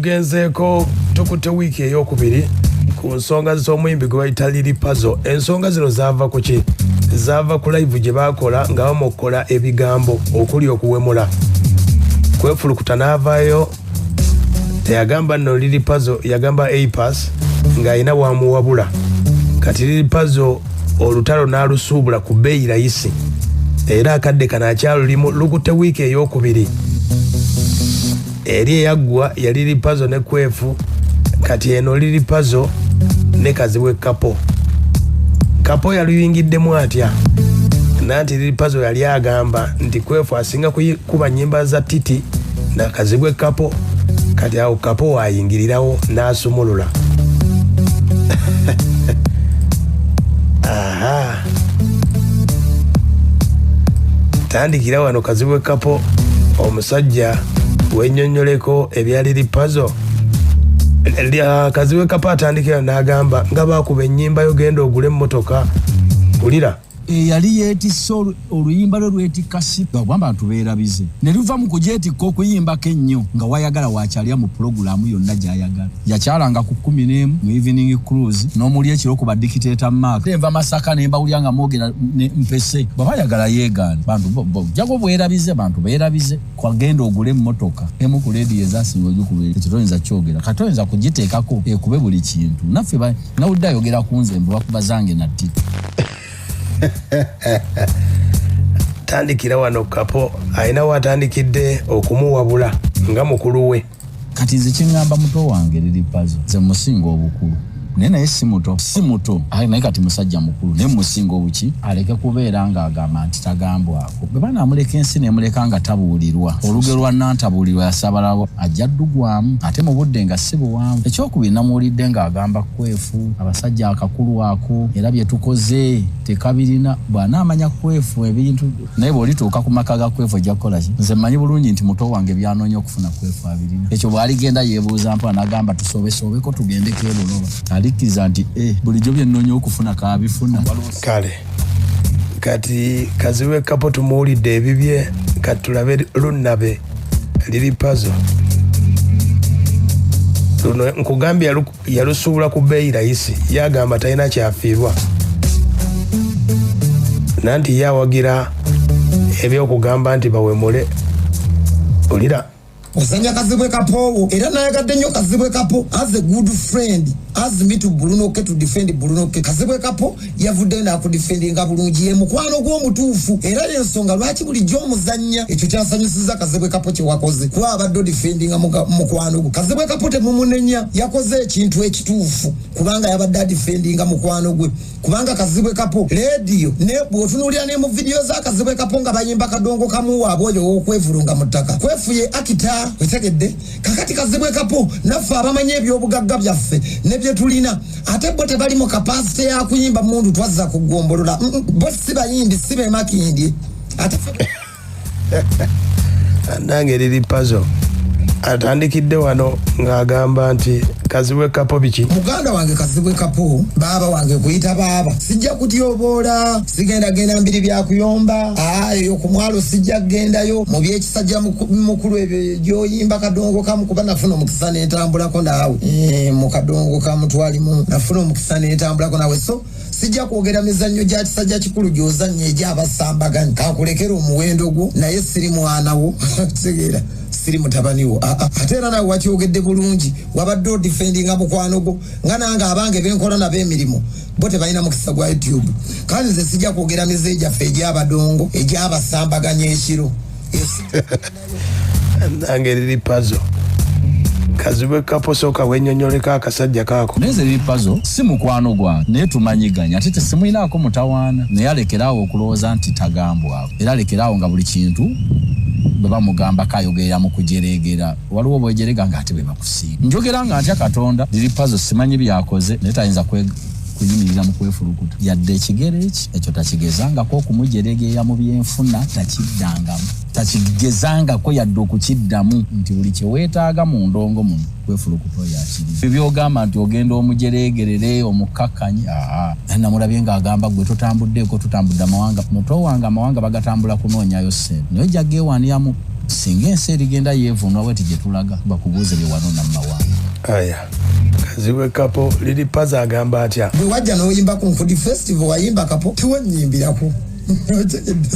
tugenzeko tukutte wiiki ey'okubiri ku nsonga z'omuyimbi gwe bayita Lily Puzzle. Ensonga zino zaava ku ki? Zaava ku live gye baakola nga bamukola ebigambo okuli okuwemula. Kwefulukuta n'avaayo teyagamba nno Lily Puzzle, yagamba A-Pass ng'alina bwamuwabula. Kati Lily Puzzle olutalo n'alusuubula ku bbeeyi layisi era akadde kano akyalulimu. Lukutte wiiki ey'okubiri eri eyaggwa ya Lily Puzzle ne Kwefu. Kati eno Lily Puzzle ne Kazibwe Kapo. Kapo yaluyingiddemu atya nanti Lily Puzzle yali agamba nti Kwefu asinga kuba nnyimba za Titi na Kazibwe Kapo. Kati awo Kapo wayingirirawo n'asumulula. Aha, tandikira wano Kazibwe Kapo omusajja wennyonnyoleko ebya Lily Puzzle. Kazibwe Kapo atandikira n'agamba nga baakuba ennyimba yo genda ogule emmotoka. Ulira yali yeetisse oluyimba lwe lwetikka sipa gwamba ntubeerabize ne luva mu kujeetikka okuyimbako ennyo nga wayagala wakyalya mu pulogulaamu yonna gy'ayagala. Yakyalanga ku 11 mu evening cruise n'omuli ekiro ku badikiteeta Mark. Enva Masaka ne mbawulya nga mwogera mpese baba yagala yeegaana bantu jago bwerabize bantu beerabize kwagenda ogule emmotoka emu ku leedi ezasinga ogikuba ekyo toyinza kyogera katoyinza kugiteekako ekube buli kintu naffe nawudde ayogera ku nze mbu bakuba zange na Tito. Tandikira wano Kapo ayina watandikidde okumuwabula nga mukulu we. Kati nze kingamba muto wange Lily Puzzle nze musinga obukulu naye si muto naye kati musajja mukulu naye musinga obuki aleke kubeera ng'agamba nti tagambwako. Bwe banaamuleka ensi nemuleka nga tabuulirwa olugero lwa nantabuulirwa yasabalabo ajja ddugwamu ate mu budde nga si buwanvu. Ekyokubiri namuwulidde ng'agamba Kwefu abasajja akakulu ako era bye tukoze tekabirina bw'anaamanya Kwefu ebintu naye bw'olituuka ku maka ga Kwefu ojja kukola ki? Nze mmanyi bulungi nti muto wange byanoonya okufuna Kwefu abirina. Ekyo bw'aligenda yeebuuza mpa n'agamba tusobesobeko tugendeko ebuloba alikiza nti bulijjo byennoonya okufuna kaabifuna. Kale kati Kazibwe Kapo tumuwulidde ebibye kati tulabe lunnabe Lily Puzzle. Luno nkugambye yalusuubula ku bbeeyi layisi yagamba talina kyafiirwa nanti yawagira ebyokugamba nti bawemule. Olira Osanya Kazibwe Kapo era nayagadde nnyo Kazibwe Kapo as a good friend as me to Bruno K to defend Bruno K. Kazibwe Kapo yavudde n'akudefendinga bulungi ye mukwano gw'omutuufu era y'ensonga lwaki bulijjo omuzannya ekyo kyasanyusiza Kazibwe Kapo kye wakoze kuba abadde odefendinga mukwano gwe. Kazibwe Kapo temumunenya yakoze ekintu ekituufu kubanga yabadde adefendinga mukwano gwe kubanga Kazibwe Kapo radio ne bw'otunuulira ne mu video za Kazibwe Kapo nga bayimba kadongo kamu waabwe oyo w'okwevulunga mu ttaka. Kwefu ye akita wetegedde kakati Kazibwe Kapo naffe abamanye ebyobugagga byaffe ne bye tulina ate bo tebali mu kapasite ya kuyimba mundu twazza kugombolola bo si bayimbi si bemakindi ate nange Lily Puzzle atandikidde wano ng'agamba nti Kazibwe Kapo biki? Muganda wange Kazibwe Kapo baba wange kuyita baba sijja kutyoboola sigenda mbiri byakuyomba eyo ku mwalo sijja gendayo mu byekisajja mukulu ebyo gyoyimba kadongo kamu kuba nafuna omukisa n'entambulako naawe mu kadongo kamu twalimu nafuna omukisa n'entambulako naawe so sijja kwogera mizannyo gya kisajja kikulu gy'ozannya egy'abasambaganya kakulekera omuwendo gwo naye siri mwana wo tegeera siri mutabani wo ate era nawe wakyogedde bulungi wabadde odefendinga mukwano gwo nga nange abange benkola nabo emirimu bo tebalina mukisa gwa YouTube kandi nze sijja kwogera mize gyaffe egy'abadongo egy'abasambaganya ekiro nange Lily Puzzle Kazibwe Kapo soka wennyonnyoleka akasajja kaako. Neze Lily Puzzle si mukwano gwange naye tumanyiganya ate tesimuyinaako mutawaana naye alekeraawo okulowooza nti tagambwako era alekeraawo nga buli kintu bwe bamugamba kayogerera mu kujereegera waliwo bwejerega nga ate bwe bakusiima. Njogera nga ntya Katonda Lily Puzzle simanyi byakoze naye tayinza kuyimirira mu kwefulukuta yadde ekigere ekyo takigezangako okumujeregeera mu byenfuna takiddangamu takigezangako yadde okukiddamu nti buli kye weetaaga mu ndongo muno kwefulukuta oyo akiri. Byogamba nti ogenda omujeregerere omukakkanyi namulabye ng'agamba gwe totambuddeeko tutambudde amawanga muto wange amawanga bagatambula kunoonyayo ssente naye jja geewaaniramu singa ensi erigenda yeevunwa bweti gye tulaga bakubuuze bye wano namawanga. aya Kazibwe Kapo Lili Pazo agamba atya bwe wajja n'oyimba ku Nfudi Festival wayimba Kapo tiwannyimbirako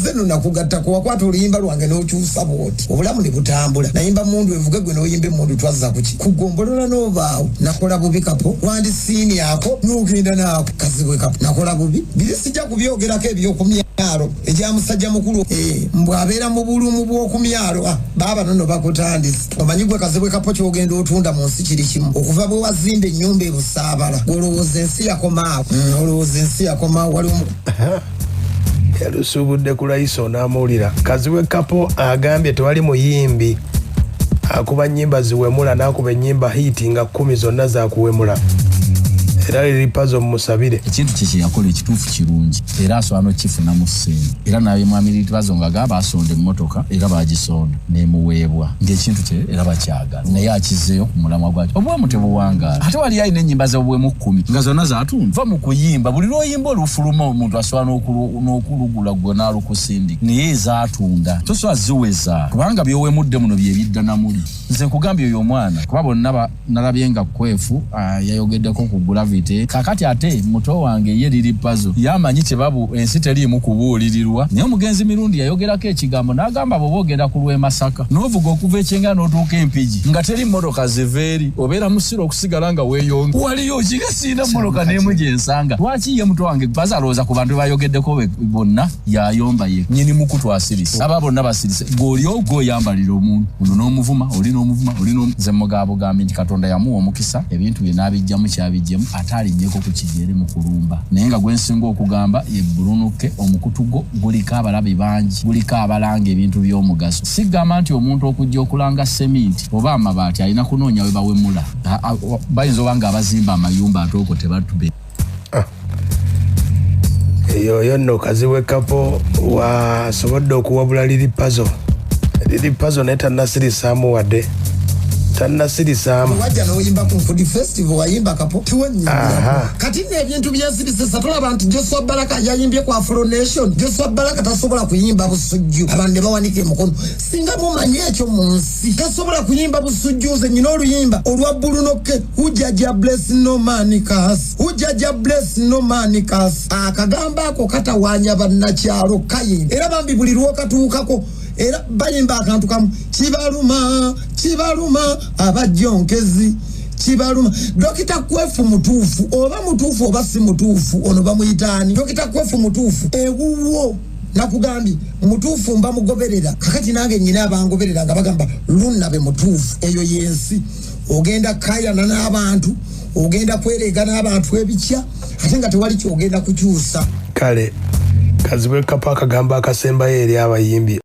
zeno nakugatta kuwakwata oluyimba lwange n'okyusa bwoti obulamu ne butambula nayimba mundu evuge gwe n'oyimba mundu twazza kuki kugombolola n'obaawo nakola bubi Kapo wandisiini ako n'ogenda naako Kazibwe Kapo nakola bubi biri sijja kubyogerako ebyokumyalo ekyamusajja mukulu mbwabeera mu bulumu bw'okumyalo baaba nono bakutandise omanyi gwe Kazibwe Kapo kyogenda otunda mu nsi kiri kimu okuva bwe wazimba ennyumba ebusaabala olowooza ensi yakomaawo olowooza ensi yakomaawo wali yalusubudde ku Laiso n'amuwulira. Kazibwe Kapo agambye tewali muyimbi akuba nnyimba ziwemula n'akuba ennyimba hiiti nga 10 zonna zakuwemula. Era Lili Pazo musabire ekintu kye yakola ekituufu kirungi era asobola n'okifuna mu ssente era naye mwami Lili Pazo nga gaba asonda emmotoka era bagisonda n'emuweebwa ng'ekintu kye era bakyagala naye akizeeyo ku mulamwa gwakyo obwemu tebuwangaala ate wali alina ennyimba z'obwemu 10 nga zonna zatunda va mu kuyimba buli lw'oyimba olufuluma omuntu asobola n'okulugula gwe n'alukusindika naye zaatunda tosobola ziweza kubanga by'owemudde muno bye bidda namuli nze nkugambye oyo omwana kuba bonna nalabye nga kwefu yayogeddeko ku Gravity kakati ate muto wange ye Lili Pazo yamanyi kyebabu ensi teriimu kubuulirirwa naye omugenzi mirundi yayogerako ekigambo n'agamba bw'ogenda ku lw'e Masaka n'ovuga okuva ekyenga n'otuuka Empigi nga teri mmotoka ziveeri obeera musiro okusigala nga weeyonga waliyo kiga siina mmotoka n'emu gye nsanga lwaki ye muto wange Pazo alowooza ku bantu bayogeddeko bonna yayomba ye nnyini mukutu asirise aba bonna basirise g'oli ogw'oyambalira omuntu ono n'omuvuma oli n'omuvuma nze mugaabugambi nti Katonda yamuwa omukisa ebintu bye n'abijjamu kyabijjemu atalinnyeko ku kigere mu kulumba naye nga gwensinga okugamba ye Bulunuke omukutu gwo guliko abalabe bangi guliko abalanga ebintu by'omugaso sigamba nti omuntu okujja okulanga seminti oba amabaati alina kunoonya we bawemula bayinza oba nga abazimba amayumba ate okwo tebatube eyo nno Kazibwe Kapo wasobodde okuwabula Lili Pazo naye tannasirisaamu wadde tannasirisaamu wajja n'oyimba ku Nfudi Festival wayimba Kapo tiwannyimbirako kati n'ebintu byensibisisa tolaba nti Joshua Baraka yayimbye ku Afro Nation Joshua Baraka tasobola kuyimba busujju abantu ne bawanika emikono singa mumanyi ekyo mu nsi tasobola kuyimba busujju nze nyina oluyimba olwa Bulunoke Ujaja bless no man curse Ujaja bless no man curse akagamba ako katawaanya bannakyalo kayimba era bambi buli lwokatuukako era bayimba akantu kamu kibaluma abajjonkezi kibaluma Dokita Kwefu mutuufu oba si mutuufu ono bamuyitaani Dokita Kwefu mutuufu ewuwo nakugambye mutuufu mba mugoberera kakati nange nyina abangoberera nga bagamba lunnabe mutuufu eyo yensi ogenda kayana n'abantu ogenda kwerega n'abantu ebikya ate nga tewali kyogenda kukyusa kale Kazibwe Kapo akagamba akasembayo eri abayimbi